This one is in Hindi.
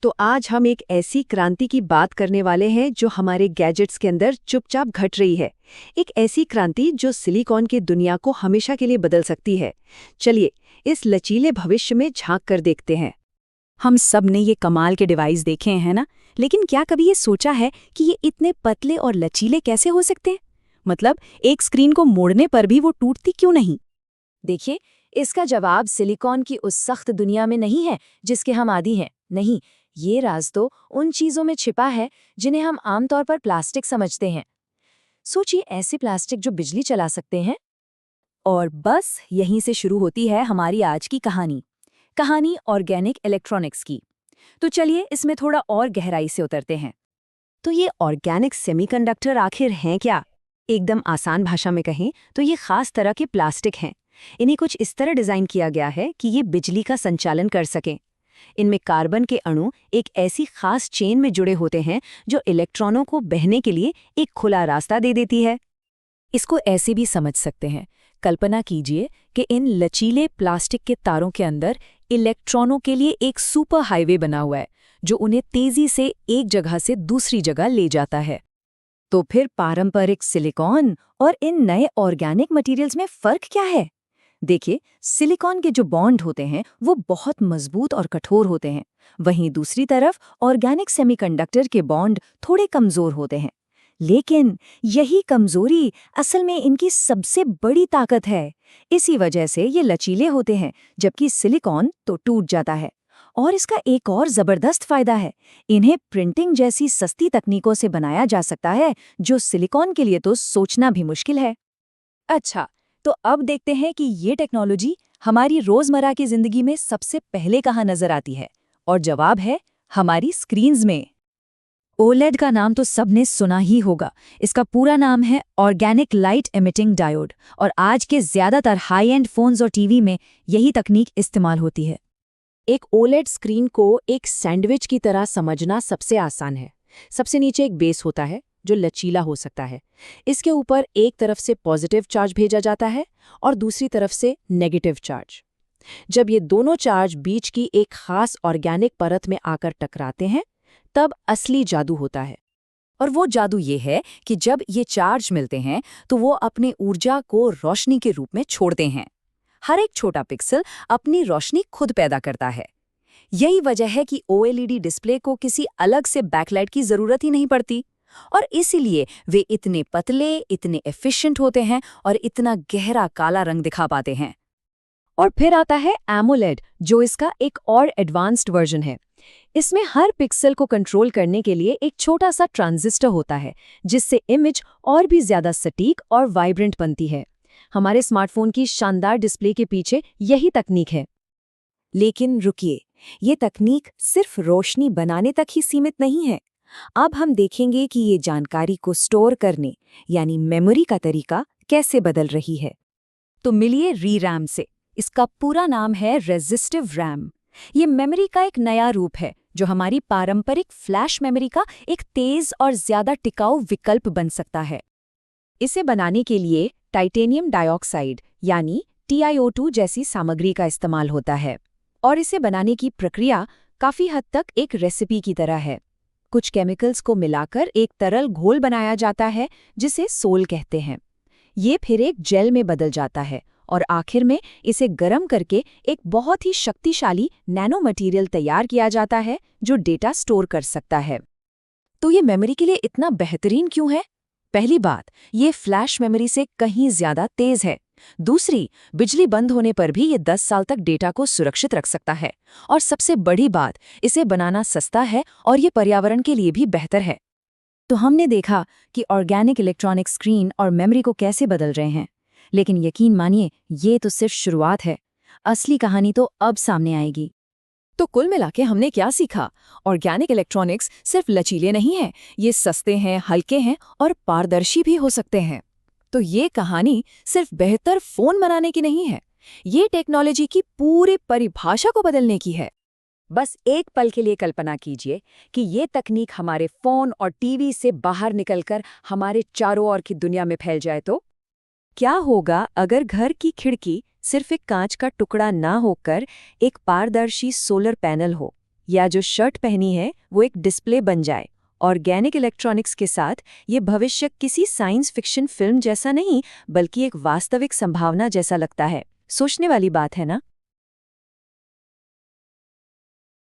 तो आज हम एक ऐसी क्रांति की बात करने वाले हैं जो हमारे गैजेट्स के अंदर चुपचाप घट रही है। एक ऐसी क्रांति जो सिलिकॉन की दुनिया को हमेशा के लिए बदल सकती है। चलिए इस लचीले भविष्य में झांक कर देखते हैं। हम सब ने ये कमाल के डिवाइस देखे हैं ना, लेकिन क्या कभी ये सोचा है कि ये इतने पतले और लचीले कैसे हो सकते हैं? मतलब एक स्क्रीन को मोड़ने पर भी वो टूटती क्यों नहीं? देखिए, इसका जवाब सिलिकॉन की उस सख्त दुनिया में नहीं है जिसके हम आदी हैं। नहीं, ये राज तो उन चीजों में छिपा है जिन्हें हम आमतौर पर प्लास्टिक समझते हैं। सोचिए, ऐसे प्लास्टिक जो बिजली चला सकते हैं। और बस यहीं से शुरू होती है हमारी आज की कहानी ऑर्गेनिक इलेक्ट्रॉनिक्स की। तो चलिए इसमें थोड़ा और गहराई से उतरते हैं। तो ये ऑर्गेनिक सेमीकंडक्टर आखिर हैं क्या? एकदम आसान भाषा में कहें तो ये खास तरह के प्लास्टिक हैं। इन्हें कुछ इस तरह डिजाइन किया गया है कि ये बिजली का संचालन कर सकें। इनमें कार्बन के अणु एक ऐसी खास चेन में जुड़े होते हैं जो इलेक्ट्रॉनों को बहने के लिए एक खुला रास्ता दे देती है। इसको ऐसे भी समझ सकते हैं। कल्पना कीजिए कि इन लचीले प्लास्टिक के तारों के अंदर इलेक्ट्रॉनों के लिए एक सुपर हाईवे बना हुआ है जो उन्हें तेजी से एक जगह से दूसरी जगह ले जाता है। तो फिर पारंपरिक सिलिकॉन और इन नए ऑर्गेनिक मटेरियल्स में फर्क क्या है? देखिए, सिलिकॉन के जो बॉन्ड होते हैं वो बहुत मजबूत और कठोर होते हैं। वहीं दूसरी तरफ ऑर्गेनिक सेमीकंडक्टर के बॉन्ड थोड़े कमजोर होते हैं। लेकिन यही कमजोरी असल में इनकी सबसे बड़ी ताकत है। इसी वजह से ये लचीले होते हैं, जबकि सिलिकॉन तो टूट जाता है। और इसका एक और जबरदस्त फायदा है, इन्हें प्रिंटिंग जैसी सस्ती तकनीकों से बनाया जा सकता है जो सिलिकॉन के लिए तो सोचना भी मुश्किल है। अच्छा, तो अब देखते हैं कि ये टेक्नोलॉजी हमारी रोजमर्रा की जिंदगी में सबसे पहले कहाँ नजर आती है। और जवाब है हमारी स्क्रीन्स में। ओलेड का नाम तो सबने सुना ही होगा। इसका पूरा नाम है ऑर्गेनिक लाइट एमिटिंग डायोड, और आज के ज्यादातर हाई एंड फोन्स और टीवी में यही तकनीक इस्तेमाल होती है। एक ओलेड स्क्रीन को एक सैंडविच की तरह समझना सबसे आसान है। सबसे नीचे एक बेस होता है जो लचीला हो सकता है। इसके ऊपर एक तरफ से पॉजिटिव चार्ज भेजा जाता है और दूसरी तरफ से नेगेटिव चार्ज। जब ये दोनों चार्ज बीच की एक खास ऑर्गेनिक परत में आकर टकराते हैं, तब असली जादू होता है। और वो जादू ये है कि जब ये चार्ज मिलते हैं तो वो अपने ऊर्जा को रोशनी के रूप में छोड़ते हैं। हर एक छोटा पिक्सल अपनी रोशनी खुद पैदा करता है। यही वजह है कि ओएलईडी डिस्प्ले को किसी अलग से बैकलाइट की जरूरत ही नहीं पड़ती, और इसीलिए वे इतने पतले, इतने एफिशिएंट होते हैं और इतना गहरा काला रंग दिखा पाते हैं। और फिर आता है एमोलेड, जो इसका एक और एडवांस्ड वर्जन है। इसमें हर पिक्सल को कंट्रोल करने के लिए एक छोटा सा ट्रांजिस्टर होता है, जिससे इमेज और भी ज्यादा सटीक और वाइब्रेंट बनती है। हमारे स्मार्टफोन की शानदार डिस्प्ले के पीछे यही तकनीक है। लेकिन रुकिए, ये तकनीक सिर्फ रोशनी बनाने तक ही सीमित नहीं है। अब हम देखेंगे कि ये जानकारी को स्टोर करने यानी मेमोरी का तरीका कैसे बदल रही है। तो मिलिए री-रैम से। इसका पूरा नाम है रेजिस्टिव रैम। ये मेमोरी का एक नया रूप है जो हमारी पारंपरिक फ्लैश मेमोरी का एक तेज और ज्यादा टिकाऊ विकल्प बन सकता है। इसे बनाने के लिए टाइटेनियम डाइऑक्साइड यानी TiO2 जैसी सामग्री का इस्तेमाल होता है, और इसे बनाने की प्रक्रिया काफी हद तक एक रेसिपी की तरह है। कुछ केमिकल्स को मिलाकर एक तरल घोल बनाया जाता है जिसे सोल कहते हैं। ये फिर एक जेल में बदल जाता है और आखिर में इसे गर्म करके एक बहुत ही शक्तिशाली नैनो मटेरियल तैयार किया जाता है जो डेटा स्टोर कर सकता है। तो ये मेमोरी के लिए इतना बेहतरीन क्यों है? पहली बात, ये फ्लैश मेमोरी से कहीं ज्यादा तेज है। दूसरी, बिजली बंद होने पर भी ये 10 साल तक डेटा को सुरक्षित रख सकता है। और सबसे बड़ी बात, इसे बनाना सस्ता है और ये पर्यावरण के लिए भी बेहतर है। तो हमने देखा कि ऑर्गेनिक इलेक्ट्रॉनिक स्क्रीन और मेमोरी को कैसे बदल रहे हैं, लेकिन यकीन मानिए ये तो सिर्फ शुरुआत है। असली कहानी तो अब सामने आएगी। तो कुल मिलाके हमने क्या सीखा? ऑर्गेनिक इलेक्ट्रॉनिक्स सिर्फ लचीले नहीं हैं, ये सस्ते हैं, हल्के हैं और पारदर्शी भी हो सकते हैं। तो ये कहानी सिर्फ बेहतर फोन बनाने की नहीं है, ये टेक्नोलॉजी की पूरी परिभाषा को बदलने की है। बस एक पल के लिए कल्पना कीजिए कि ये तकनीक हमारे फोन और टीवी से बाहर निकलकर हमारे चारों ओर की दुनिया में फैल जाए तो क्या होगा अगर घर की खिड़की सिर्फ एक कांच का टुकड़ा ना होकर एक पारदर्शी सोलर पैनल हो? या जो शर्ट पहनी है वो एक डिस्प्ले बन जाए। ऑर्गेनिक इलेक्ट्रॉनिक्स के साथ ये भविष्य किसी साइंस फिक्शन फिल्म जैसा नहीं, बल्कि एक वास्तविक संभावना जैसा लगता है। सोचने वाली बात है ना?